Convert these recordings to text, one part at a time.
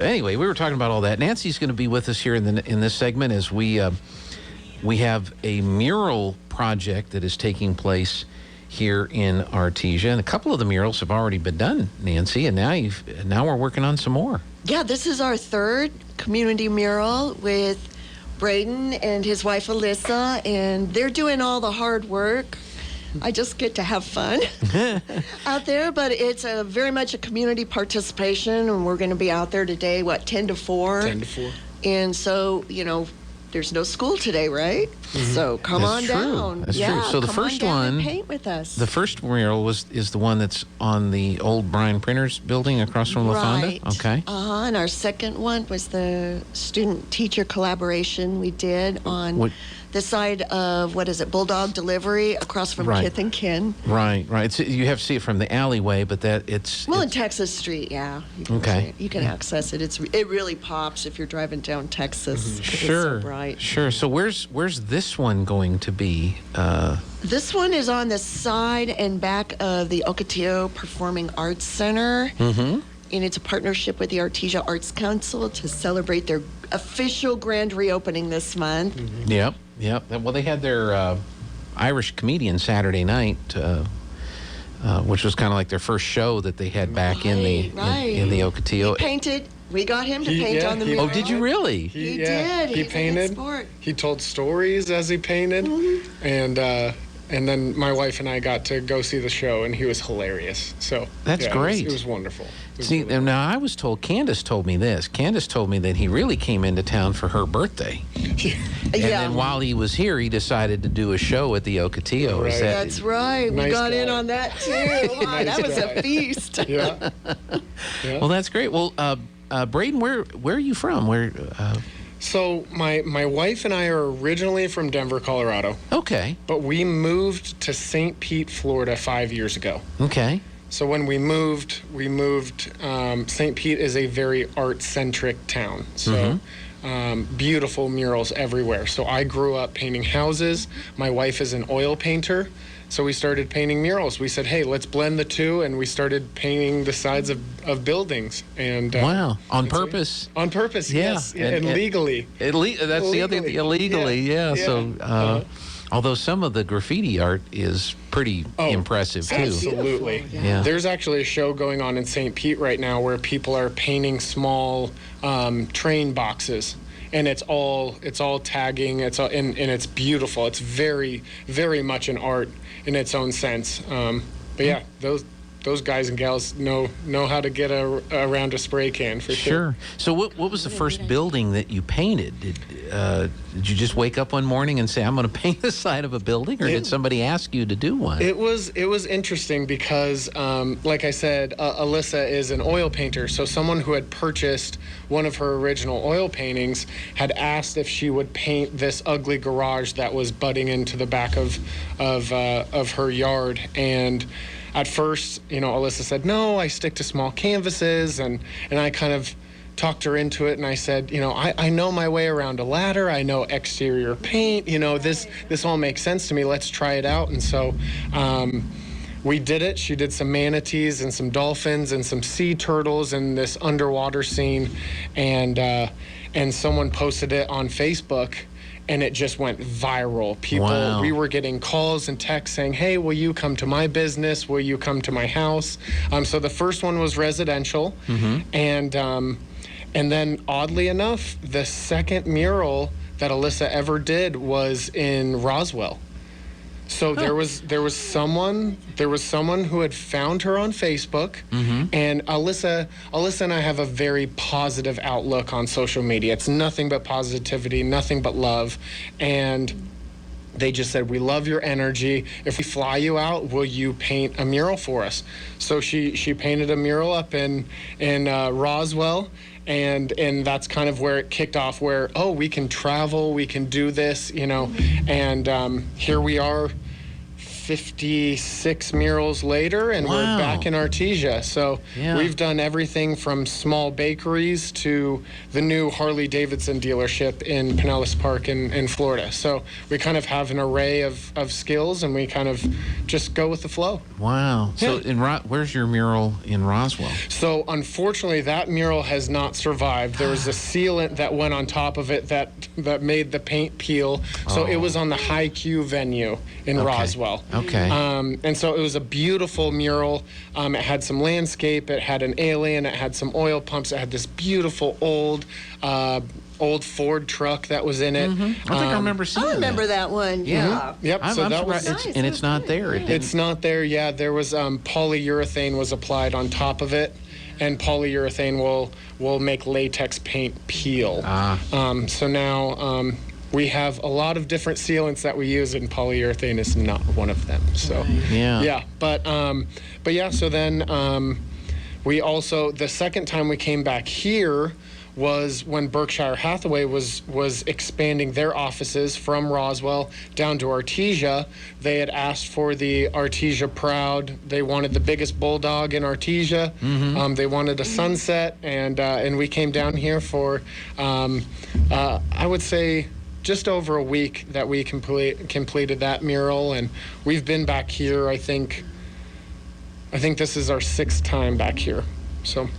Anyway, we were talking about all that. Nancy's going to be with us here in this segment as we have a mural project that is taking place here in Artesia, and a couple of the murals have already been done, Nancy, and now we're working on some more. Yeah, this is our third community mural with Braden and his wife Alyssa, and they're doing all the hard work. I just get to have fun out there, but it's very much a community participation, and we're going to be out there today, 10 to 4? 10 to 4. And so, there's no school today, right? Mm-hmm. So come on down. That's true. So the first one, and paint with us. The first mural is the one that's on the old Bryan Printers building across from La Fonda. Right. Okay. And our second one was the student-teacher collaboration we did on the side of, Bulldog Delivery across from Kith and Kin. Right. You have to see it from the alleyway, but it's in Texas Street, yeah. You can access it. It really pops if you're driving down Texas. Sure. It's so bright. Sure. So where's this one going to be? This one is on the side and back of the Ocotillo Performing Arts Center. Mm-hmm. And it's a partnership with the Artesia Arts Council to celebrate their official grand reopening this month. Mm-hmm. Yep. Well, they had their Irish comedian Saturday night, which was kind of like their first show that they had back in the Ocotillo. He painted. We got him to paint on the mural. Oh, did you really? He did. He painted. He told stories as he painted, and then my wife and I got to go see the show, and he was hilarious. So that's great. It was wonderful. See, now I was told, Candace told me this. Candace told me that he really came into town for her birthday. And then while he was here, he decided to do a show at the Ocotillo. Right. That's right. We got in on that too. That was a feast. Yeah. Well, that's great. Well, Braden, where are you from? So my wife and I are originally from Denver, Colorado. Okay. But we moved to St. Pete, Florida 5 years ago. Okay. So when we moved, St. Pete is a very art-centric town. So beautiful murals everywhere. So I grew up painting houses. My wife is an oil painter. So we started painting murals. We said, hey, let's blend the two, and we started painting the sides of buildings. And wow, on purpose? On purpose, yes, and legally. That's the other thing, illegally, yeah. So, although some of the graffiti art is pretty impressive, too. Absolutely. Yeah. There's actually a show going on in St. Pete right now where people are painting small train boxes. And it's all tagging. And it's beautiful. It's very, very much an art in its own sense. But yeah, those guys and gals know how to get around a spray can for sure. So what was the first building that you painted? Did you just wake up one morning and say, I'm going to paint the side of a building, or did somebody ask you to do one? It was interesting because, like I said, Alyssa is an oil painter. So someone who had purchased one of her original oil paintings had asked if she would paint this ugly garage that was butting into the back of her yard. And at first, Alyssa said, no, I stick to small canvases, and I kind of talked her into it, and I said, I know my way around a ladder, I know exterior paint, this all makes sense to me, let's try it out. And so we did it. She did some manatees and some dolphins and some sea turtles in this underwater scene, and someone posted it on Facebook. And it just went viral. We were getting calls and texts saying, hey, will you come to my business? Will you come to my house? So the first one was residential. Mm-hmm. And then oddly enough, the second mural that Alyssa ever did was in Roswell. So there was someone who had found her on Facebook, and Alyssa and I have a very positive outlook on social media. It's nothing but positivity, nothing but love, and they just said, we love your energy. If we fly you out, will you paint a mural for us? So she painted a mural up in Roswell. And that's kind of where it kicked off, where, we can travel, we can do this, and here we are 56 murals later, and Wow. we're back in Artesia. So Yeah. we've done everything from small bakeries to the new Harley-Davidson dealership in Pinellas Park in Florida. So we kind of have an array of skills, and we kind of just go with the flow. Wow. So where's your mural in Roswell? So unfortunately, that mural has not survived. There was a sealant that went on top of it that made the paint peel. So it was on the High Q venue in Roswell. Okay. And so it was a beautiful mural. It had some landscape. It had an alien. It had some oil pumps. It had this beautiful old Ford truck that was in it. I think I remember seeing I remember that one. Yeah. Yep. I'm so that surprised. was. Nice, And it's not there. It's not there. Yeah, there was polyurethane was applied on top of it, and polyurethane will make latex paint peel. So now we have a lot of different sealants that we use, and polyurethane is not one of them. So Yeah. but yeah. So then we also, the second time we came back here was when Berkshire Hathaway was expanding their offices from Roswell down to Artesia. They had asked for the Artesia Proud. They wanted the biggest bulldog in Artesia. They wanted a sunset, and we came down here for I would say just over a week that we completed that mural, and we've been back here. I think this is our 6th time back here. So.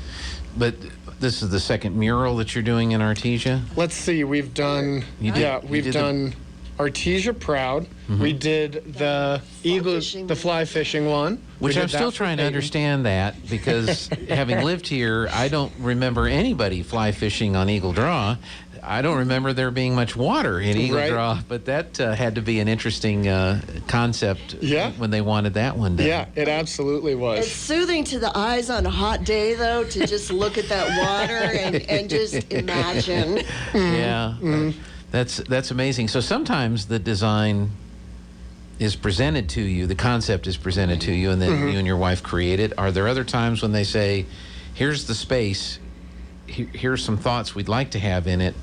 But this is the second mural that you're doing in Artesia? Let's see. We've done. We've done Artesia Proud. We did the the fly fishing one. Which I'm still trying to understand that, because having lived here, I don't remember anybody fly fishing on Eagle Draw. I don't remember there being much water in Eagle Draw, but that had to be an interesting concept when they wanted that one done. Yeah, it absolutely was. It's soothing to the eyes on a hot day, though, to just look at that water and just imagine. Yeah, that's amazing. So sometimes the design is presented to you, the concept is presented to you, and then you and your wife create it. Are there other times when they say, here's the space, here's some thoughts we'd like to have in it,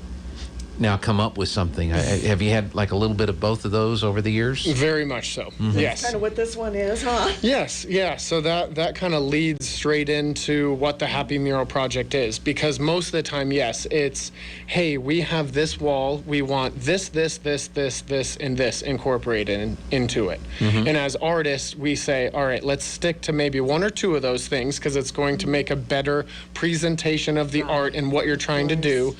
now come up with something? Have you had like a little bit of both of those over the years? Very much so. Yes. Kind of what this one is, huh? Yes, yeah. So that kind of leads straight into what the Happy Mural Project is, because most of the time, yes, it's, hey, we have this wall, we want this, and this incorporated into it. And as artists, we say, all right, let's stick to maybe one or two of those things, because it's going to make a better presentation of the art and what you're trying to do.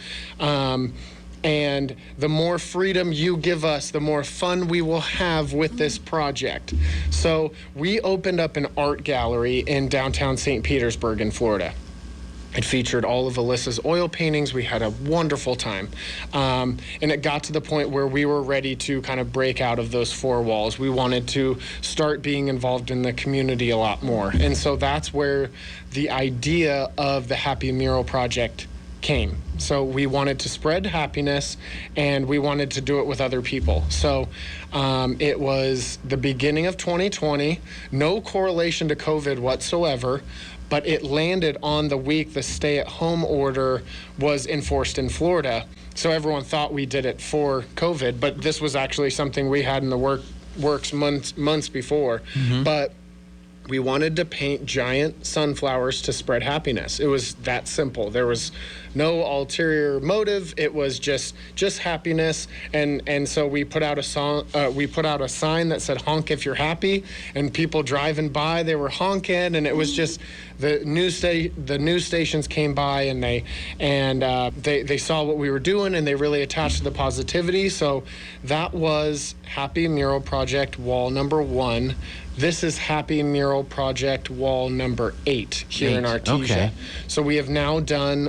And the more freedom you give us, the more fun we will have with this project. So we opened up an art gallery in downtown St. Petersburg in Florida. It featured all of Alyssa's oil paintings. We had a wonderful time. And it got to the point where we were ready to kind of break out of those four walls. We wanted to start being involved in the community a lot more. And so that's where the idea of the Happy Mural Project came. So we wanted to spread happiness, and we wanted to do it with other people. So it was the beginning of 2020, no correlation to COVID whatsoever, but it landed on the week the stay-at-home order was enforced in Florida. So everyone thought we did it for COVID, but this was actually something we had in the works months before. But we wanted to paint giant sunflowers to spread happiness. It was that simple. There was no ulterior motive. It was just happiness. And so we put out a song. We put out a sign that said "Honk if you're happy," and people driving by, they were honking, and it was just the news stations came by, and they saw what we were doing, and they really attached to the positivity. So that was Happy Mural Project wall number 1. This is Happy Mural Project wall number 8 here in Artesia. Okay. So we have now done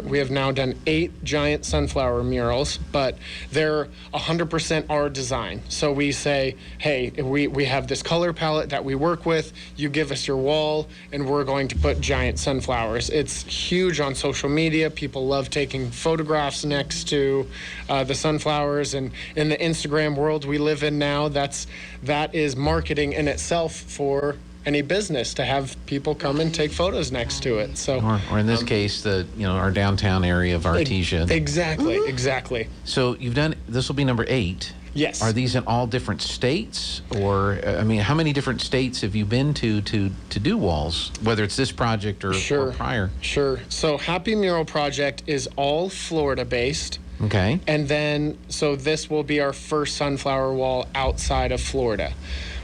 8 giant sunflower murals, but they're 100% our design. So we say, hey, we have this color palette that we work with. You give us your wall, and we're going to put giant sunflowers. It's huge on social media. People love taking photographs next to the sunflowers, and in the Instagram world we live in now, that is marketing in itself for any business to have people come and take photos next to it. So, or in this case, our downtown area of Artesia. Exactly. So you've done, this will be number 8. Yes. Are these in all different states? Or, I mean, how many different states have you been to do walls, whether it's this project or prior? Sure. So Happy Mural Project is all Florida-based. Okay. And then, so this will be our first sunflower wall outside of Florida.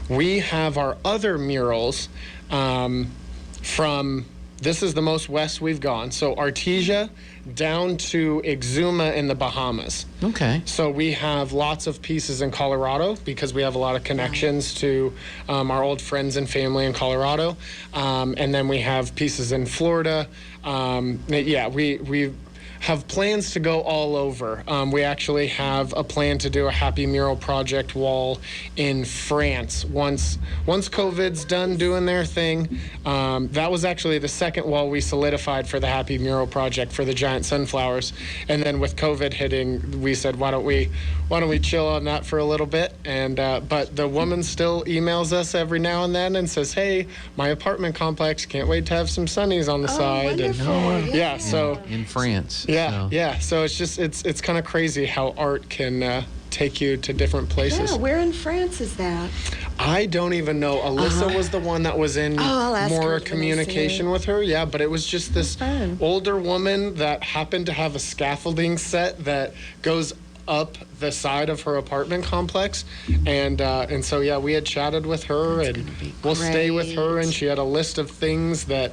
We have our other murals from, this is the most west we've gone, so Artesia down to Exuma in the Bahamas. Okay. So we have lots of pieces in Colorado because we have a lot of connections to our old friends and family in Colorado. And then we have pieces in Florida. We have plans to go all over. We actually have a plan to do a Happy Mural Project wall in France once COVID's done doing their thing. That was actually the second wall we solidified for the Happy Mural Project for the giant sunflowers. And then with COVID hitting, we said, why don't we chill on that for a little bit? And but the woman still emails us every now and then and says, hey, my apartment complex, can't wait to have some sunnies on the side. Wonderful. And, so in France. So it's just it's kind of crazy how art can take you to different places. Yeah, where in France is that? I don't even know. Alyssa was the one that was in I'll ask more her communication with her. Yeah, but it was just this older woman that happened to have a scaffolding set that goes up the side of her apartment complex, and so yeah, we had chatted with her, and we'll stay with her, and she had a list of things that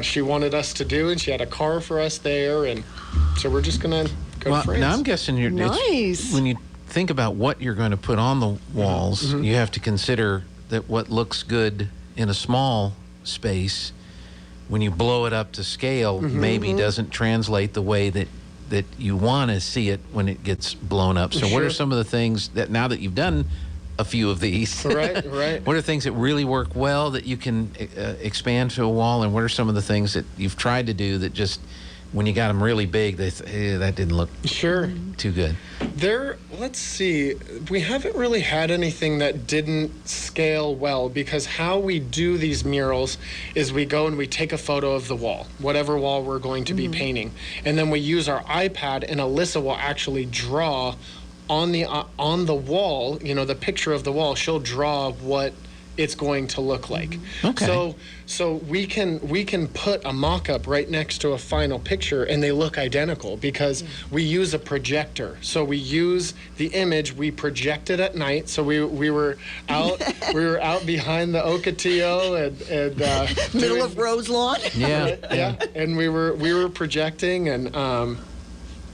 she wanted us to do, and she had a car for us there, and so we're just gonna go to France. Now I'm guessing Nice. when you think about what you're going to put on the walls, you have to consider that what looks good in a small space, when you blow it up to scale, maybe doesn't translate the way that you want to see it when it gets blown up. So what are some of the things that, now that you've done a few of these, right. what are things that really work well that you can expand to a wall, and what are some of the things that you've tried to do that just, when you got them really big, they say, that didn't look too good? Let's see, we haven't really had anything that didn't scale well, because how we do these murals is we go and we take a photo of the wall, whatever wall we're going to be painting, and then we use our iPad, and Alyssa will actually draw on the wall, the picture of the wall. She'll draw what it's going to look like. Okay. So we can put a mock-up right next to a final picture, and they look identical because we use a projector. So we use the image, we project it at night. So we were out behind the Ocotillo and Middle of Rose Lawn. and we were projecting, and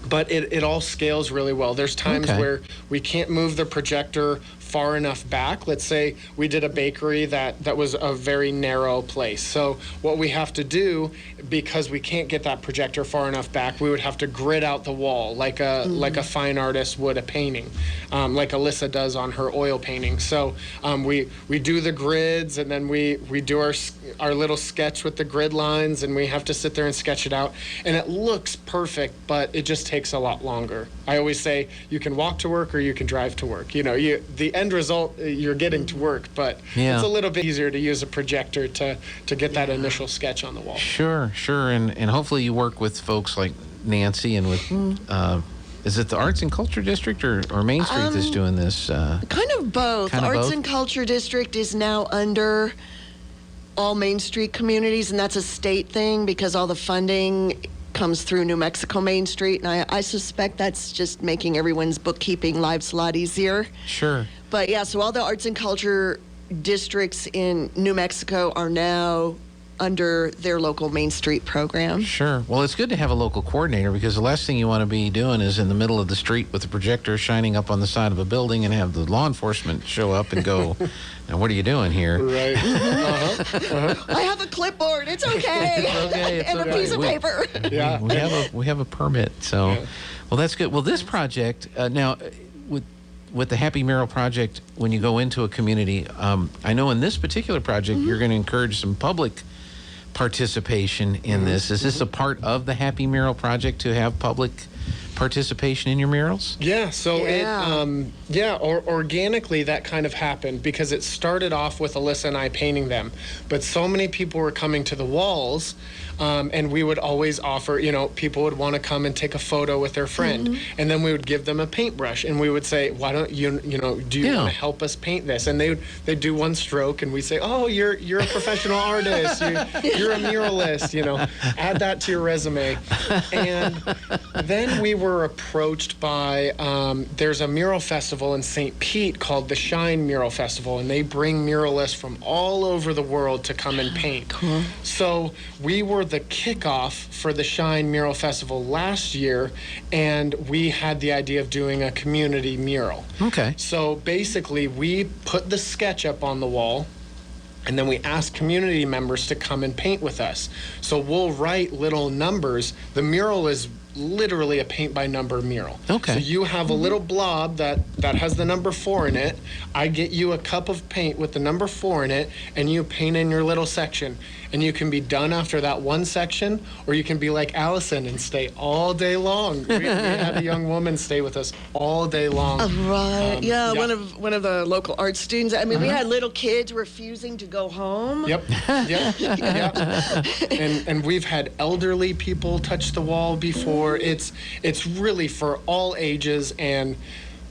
but it all scales really well. There's times where we can't move the projector far enough back. Let's say we did a bakery that was a very narrow place. So what we have to do, because we can't get that projector far enough back, we would have to grid out the wall like a fine artist would a painting, like Alyssa does on her oil painting. So we do the grids, and then we do our little sketch with the grid lines, and we have to sit there and sketch it out. And it looks perfect, but it just takes a lot longer. I always say you can walk to work or you can drive to work. The end result, you're getting to work, but it's a little bit easier to use a projector to get that initial sketch on the wall. Sure. And hopefully you work with folks like Nancy and with, is it the Arts and Culture District or Main Street that's doing this? Kind of both. Arts and Culture District is now under all Main Street communities, and that's a state thing because all the funding comes through New Mexico Main Street, and I suspect that's just making everyone's bookkeeping lives a lot easier. Sure. But yeah, so all the arts and culture districts in New Mexico are now under their local Main Street program. Sure. Well, it's good to have a local coordinator, because the last thing you want to be doing is in the middle of the street with a projector shining up on the side of a building and have the law enforcement show up and go, now what are you doing here? Right. I have a clipboard. It's okay. It's and okay. a piece of paper. Yeah. We have a permit. So, well, that's good. Well, this project now with the Happy Mural Project, when you go into a community, I know in this particular project you're going to encourage some public participation in this. Is this a part of the Happy Mural Project to have public participation in your murals? Yeah, so organically that kind of happened because it started off with Alyssa and I painting them, but so many people were coming to the walls And we would always offer, people would want to come and take a photo with their friend. And then we would give them a paintbrush and we would say, why don't you, do you want to help us paint this? And they'd do one stroke and we say, oh, you're a professional artist. You're a muralist, add that to your resume. And then we were approached by, there's a mural festival in St. Pete called the Shine Mural Festival, and they bring muralists from all over the world to come and paint. Cool. So we were the kickoff for the Shine Mural Festival last year, and we had the idea of doing a community mural. Okay. So basically, we put the sketch up on the wall, and then we ask community members to come and paint with us. So we'll write little numbers. The mural is literally a paint by number mural. Okay. So you have a little blob that has the number 4 in it. I get you a cup of paint with the number 4 in it, and you paint in your little section. And you can be done after that one section, or you can be like Allison and stay all day long. We had a young woman stay with us all day long. Right. Yeah. One of the local art students. I mean, we had little kids refusing to go home. Yep. And we've had elderly people touch the wall before. It's really for all ages, and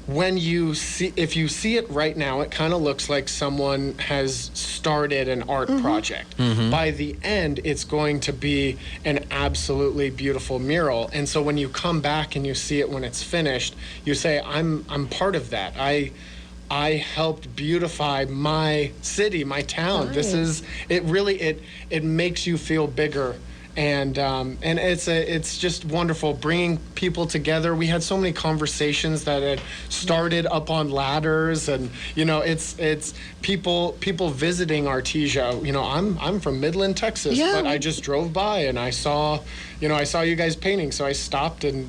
if you see it right now, it kind of looks like someone has started an art project. By the end, it's going to be an absolutely beautiful mural. And so when you come back and you see it when it's finished, you say, I'm part of that. I helped beautify my city, my town. Nice. It makes you feel bigger. And it's just wonderful bringing people together. We had so many conversations that had started up on ladders, and it's people visiting Artesia. I'm from Midland, Texas, but I just drove by and I saw you guys painting, so I stopped and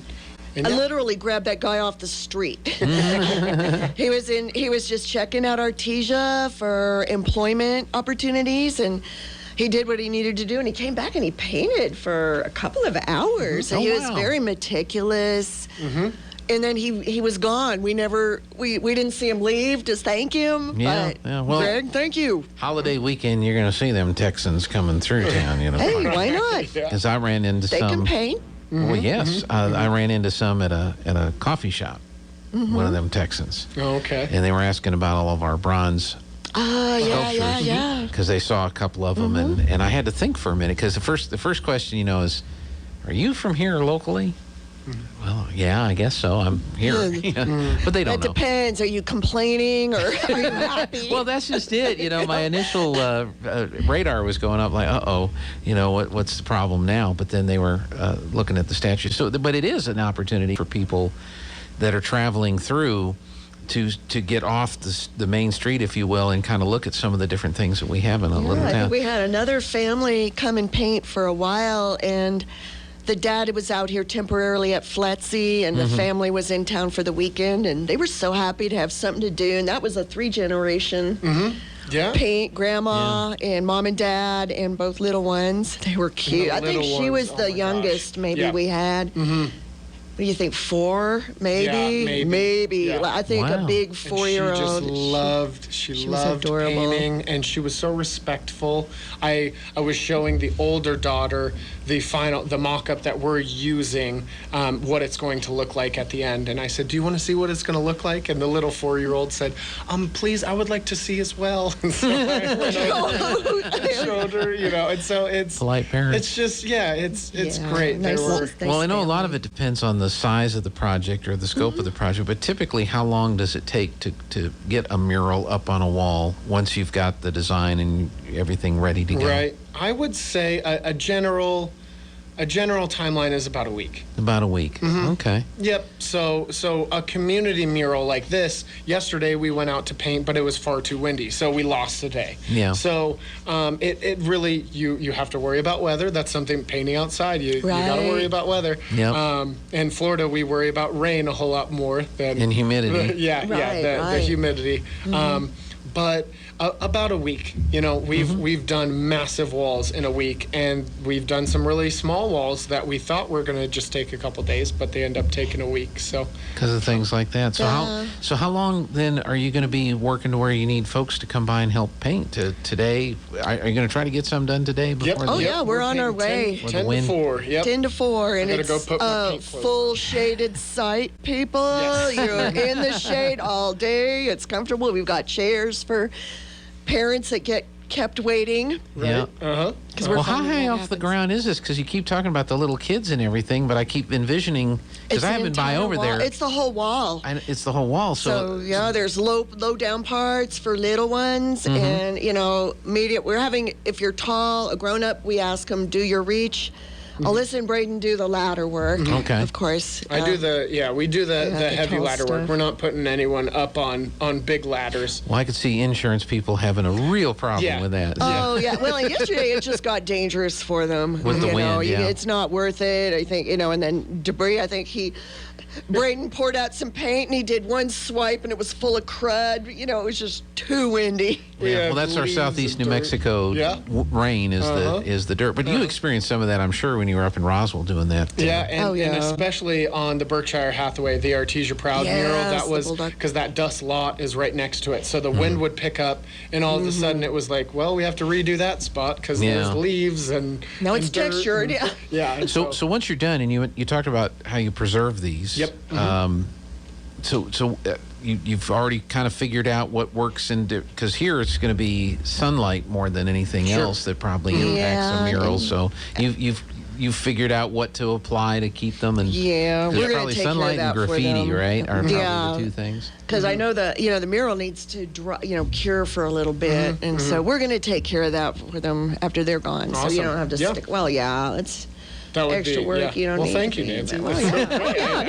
I literally grabbed that guy off the street. He was just checking out Artesia for employment opportunities, and he did what he needed to do, and he came back and he painted for a couple of hours. And he was very meticulous. And then he was gone. We didn't see him leave to thank him. Yeah. Well, Greg, thank you. Holiday weekend, you're going to see them Texans coming through town. Hey, why not? Because I ran into They some. can paint. Well, yes, I ran into some at a coffee shop. One of them Texans. Oh, okay. And they were asking about all of our bronze sculptures. Yeah. Because they saw a couple of them, and I had to think for a minute, because the first question is, are you from here locally? Well, yeah, I guess so. I'm here. But they don't It know. depends. Are you complaining or are you happy? Well, that's just it. My initial radar was going up like, what's the problem now? But then they were looking at the statue. But it is an opportunity for people that are traveling through to get off the main street, if you will, and kind of look at some of the different things that we have in a little I town. think we had another family come and paint for a while, and the dad was out here temporarily at Fletzy, and the family was in town for the weekend, and they were so happy to have something to do. And that was a 3-generation paint, grandma and mom and dad and both little ones. They were cute. I think she was the youngest maybe we had. What do you think, 4, maybe? Yeah, maybe. Yeah. I think a big 4-year-old. She loved painting, and she was so respectful. I was showing the older daughter the mock-up that we're using, what it's going to look like at the end. And I said, do you want to see what it's going to look like? And the little 4-year-old said, please, I would like to see as well. And so I went over and showed her, and so it's polite parents. It's just, it's great. Nice, Well, I know a lot of it depends on the size of the project or the scope of the project, but typically how long does it take to get a mural up on a wall once you've got the design and everything ready to go? Right. I would say a general timeline is about a week. About a week. Okay. Yep. So a community mural like this, yesterday we went out to paint, but it was far too windy, so we lost a day. Yeah. So it really, you have to worry about weather. That's something, painting outside, you got to worry about weather. Yep. In Florida, we worry about rain a whole lot more than... And humidity. The humidity. but about a week. You know, we've done massive walls in a week, and we've done some really small walls that we thought were going to just take a couple days, but they end up taking a week. So because of things like that. So how long then are you going to be working to where you need folks to come by and help paint? Today, are you going to try to get some done today? Before Oh yeah, we're on our way. 10 to 4. Yep. 10 to 4, and gotta it's go put my a paint clothes full shaded site, people. Yes. You're in the shade all day. It's comfortable. We've got chairs for parents that get kept waiting. Right. Yeah. Uh-huh. Well, how high off the ground is this? Because you keep talking about the little kids and everything, but I keep envisioning, because I haven't been by over there. It's the whole wall. It's the whole wall. So yeah, there's low down parts for little ones, and medium. We're having, if you're tall, a grown up, we ask them, do your reach. Alyssa and Braden do the ladder work. Okay. Of course. We do the heavy tall ladder work. stuff. We're not putting anyone up on big ladders. Well, I could see insurance people having a real problem with that. Oh yeah. Well, and yesterday it just got dangerous for them. With the wind, It's not worth it. I think and then debris. I think Braden poured out some paint and he did one swipe and it was full of crud. It was just too windy. Yeah, well, that's our southeast New Mexico rain is the dirt. But you experienced some of that, I'm sure, when you were up in Roswell doing that. Yeah, and especially on the Berkshire Hathaway, the Artesia Proud mural. That was because that dust lot is right next to it. So the wind would pick up, and all of a sudden it was like, well, we have to redo that spot because there's leaves and now it's dirt textured. Yeah. So once you're done, and you talked about how you preserve these. Yep. You've already kind of figured out what works because here it's going to be sunlight more than anything else that probably impacts a mural. So you've figured out what to apply to keep them, and we're going probably to take sunlight care of that and graffiti, for them. right? Are probably the two things. Because I know the mural needs to cure for a little bit, and so we're going to take care of that for them after they're gone. Awesome. So you don't have to stick. Well, it's. That would extra be, work you don't well, need thank to you, be, Nancy. but- We'll do it. I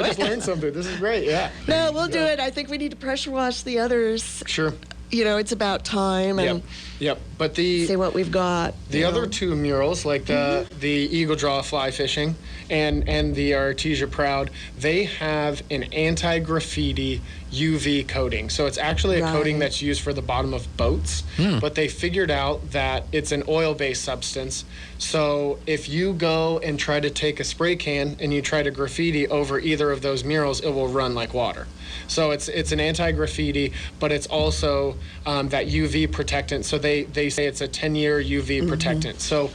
just learned something. This is great. Yeah. No, we'll do it. I think we need to pressure wash the others. Sure. It's about time and Yep. But see what we've got. The other two murals, like the Eagle Draw fly fishing and the Artesia Proud, they have an anti-graffiti UV coating. So it's actually a coating that's used for the bottom of boats, but they figured out that it's an oil-based substance. So if you go and try to take a spray can and you try to graffiti over either of those murals, it will run like water. So it's an anti-graffiti, but it's also that UV protectant. So they say it's a 10-year UV protectant. So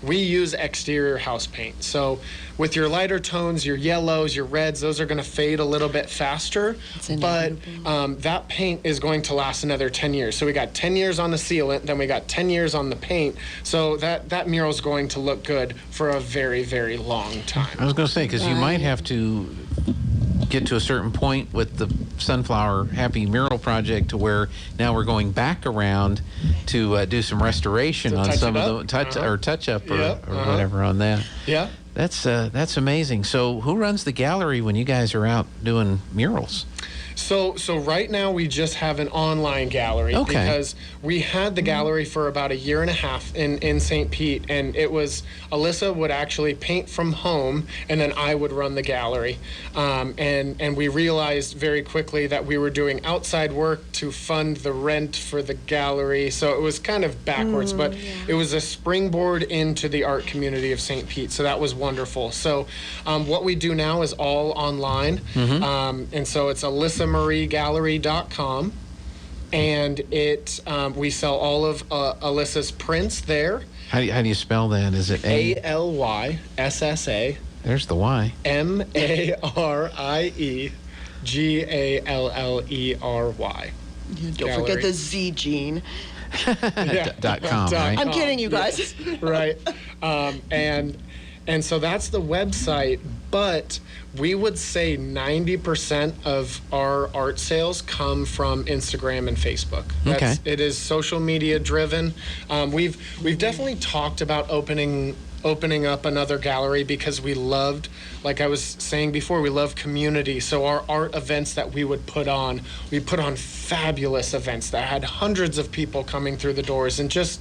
we use exterior house paint. So with your lighter tones, your yellows, your reds, those are going to fade a little bit faster. But that paint is going to last another 10 years. So we got 10 years on the sealant, then we got 10 years on the paint. So that mural is going to look good for a very, very long time. I was going to say, because you might have to get to a certain point with the Sunflower Happy Mural project to where now we're going back around to do some restoration on some of the touch up or whatever on that. Yeah. That's amazing. So who runs the gallery when you guys are out doing murals? So right now we just have an online gallery because we had the gallery for about a year and a half in St. Pete, and it was Alyssa would actually paint from home and then I would run the gallery, and we realized very quickly that we were doing outside work to fund the rent for the gallery, so it was kind of backwards, but it was a springboard into the art community of St. Pete, so that was wonderful. So what we do now is all online, and so it's AlyssaMarieGallery.com, and we sell all of Alyssa's prints there. How do you spell that? Is it ALYSSA? There's the Y. MARIEGALLERY. Don't forget the Z gene. .com, right? I'm kidding, you guys. Right. And so that's the website, but we would say 90% of our art sales come from Instagram and Facebook. It is social media driven. We've definitely talked about opening up another gallery because we loved, like I was saying before, we love community. So our art events that we would put on fabulous events that had hundreds of people coming through the doors, and just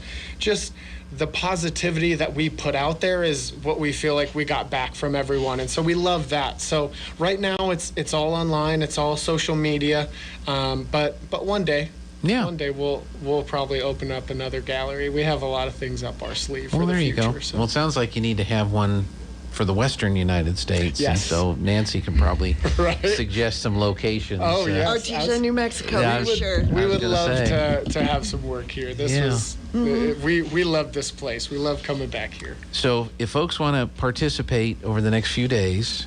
the positivity that we put out there is what we feel like we got back from everyone, and so we love that. So right now it's all online, it's all social media, but one day Yeah. One day we'll probably open up another gallery. We have a lot of things up our sleeve for Well, the there future. you go. So. Well, it sounds like you need to have one for the Western United States. Yes. And so Nancy can probably Right. suggest some locations. Oh, yeah. Artesia, New Mexico, Yeah, I for was- sure. We was would gonna love say. to have some work here. This Yeah. was we love this place. We love coming back here. So if folks want to participate over the next few days,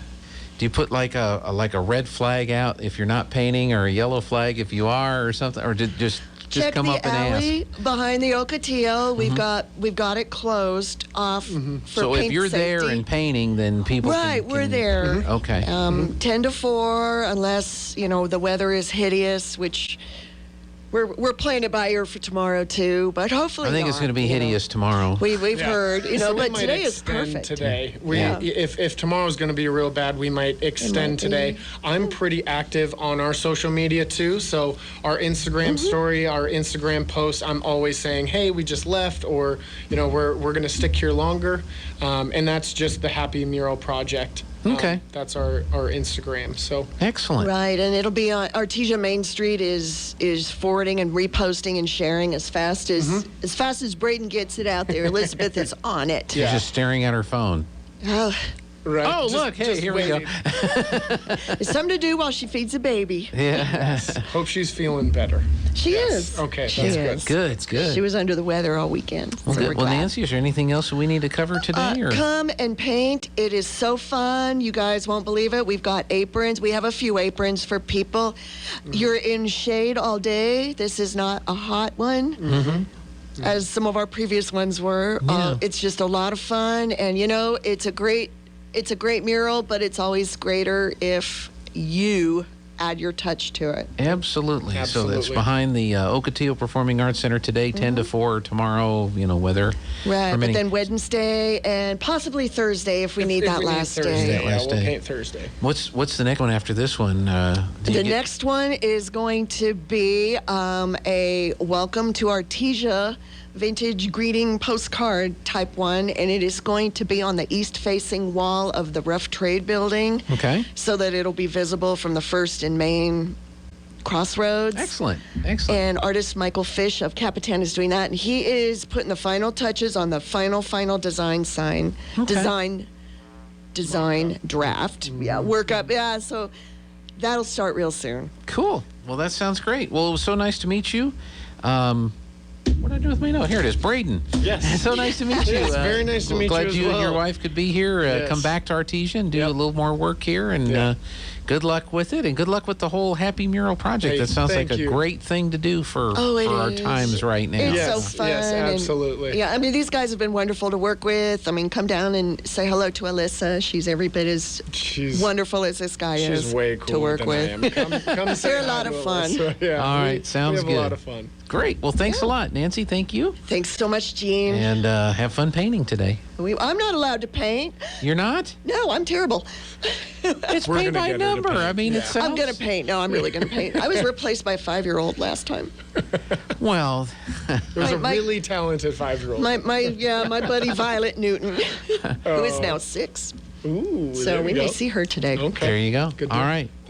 do you put like a red flag out if you're not painting, or a yellow flag if you are, or something, or just Check come the up and alley ask? behind the Ocotillo. We've got it closed off for So paint if you're there safety. and painting, then people Right, can, we're there. Okay. 10 to 4, unless, the weather is hideous, which we're playing it by ear for tomorrow, too. But hopefully I think it's not, going to be hideous tomorrow. We've heard, So we but might today is extend perfect. Today, Yeah. if tomorrow's going to be real bad, we might extend might today. be. I'm pretty active on our social media too, so our Instagram story, our Instagram post, I'm always saying, "Hey, we just left," or we're going to stick here longer, and that's just the Happy Mural Project. Okay. That's our Instagram. So Excellent. Right, and it'll be on Artesia Main Street is forwarding and reposting and sharing as fast as Braden gets it out there. Elizabeth is on it. She's just staring at her phone. Oh, right. Oh, look, hey, here we go. it's something to do while she feeds a baby. Yes. Hope she's feeling better. She is. Okay, She that's is. Good, good. She was under the weather all weekend. Well, so good. we're Well, glad. Nancy, is there anything else that we need to cover today? Or? Come and paint. It is so fun. You guys won't believe it. We've got aprons. We have a few aprons for people. You're in shade all day. This is not a hot one. As some of our previous ones were. Yeah. It's just a lot of fun, and it's a great mural, but it's always greater if you add your touch to it. Absolutely. So that's Absolutely. behind the Ocotillo Performing Arts Center today, 10 to 4. Tomorrow, weather. Right, but permitting. then Wednesday and possibly Thursday if we need If that we last Thursday, day. That yeah, last we'll day. paint Thursday. What's the next one after this one? The next one is going to be a welcome to Artesia vintage greeting postcard type one, and it is going to be on the east-facing wall of the Rough Trade Building. Okay. So that it'll be visible from the First and Main crossroads. Excellent. And artist Michael Fish of Capitan is doing that, and he is putting the final touches on the final design sign. Okay. Design draft. Yeah, work up. Yeah, so that'll start real soon. Cool. Well, that sounds great. Well, it was so nice to meet you. What did I do with my note? Here it is. Braden. Yes. So nice to meet you. Yes, very nice to meet you Glad as you and your well. wife could be here. Yes. Come back to Artesia and do Yep. a little more work here. And Yeah. good luck with it. And good luck with the whole Happy Mural project. Hey, that sounds like thank a you. great thing to do for It our is. times right now. It's Yes, so fun. yes, and- absolutely. yeah, I mean, these guys have been wonderful to work with. I mean, come down and say hello to Alyssa. She's every bit as She's wonderful as this guy is She's way cooler to work than with. I am. Come say They're a hi lot to of fun. Alyssa. Yeah, All right, sounds we have good. a lot of fun. Great. Well, thanks a lot, Nancy. Thank you. Thanks so much, Gene. And have fun painting today. I'm not allowed to paint. You're not? No, I'm terrible. It's We're paint gonna by get her to number. paint. I mean, it Yeah. sounds... I'm going to paint. No, I'm really going to paint. I was replaced by a 5-year-old last time. Well, There's a my- really talented 5-year-old. My buddy Violet Newton, who is now 6. Ooh, So there we you may go. see her today. Okay. there you go. Good All deal. right.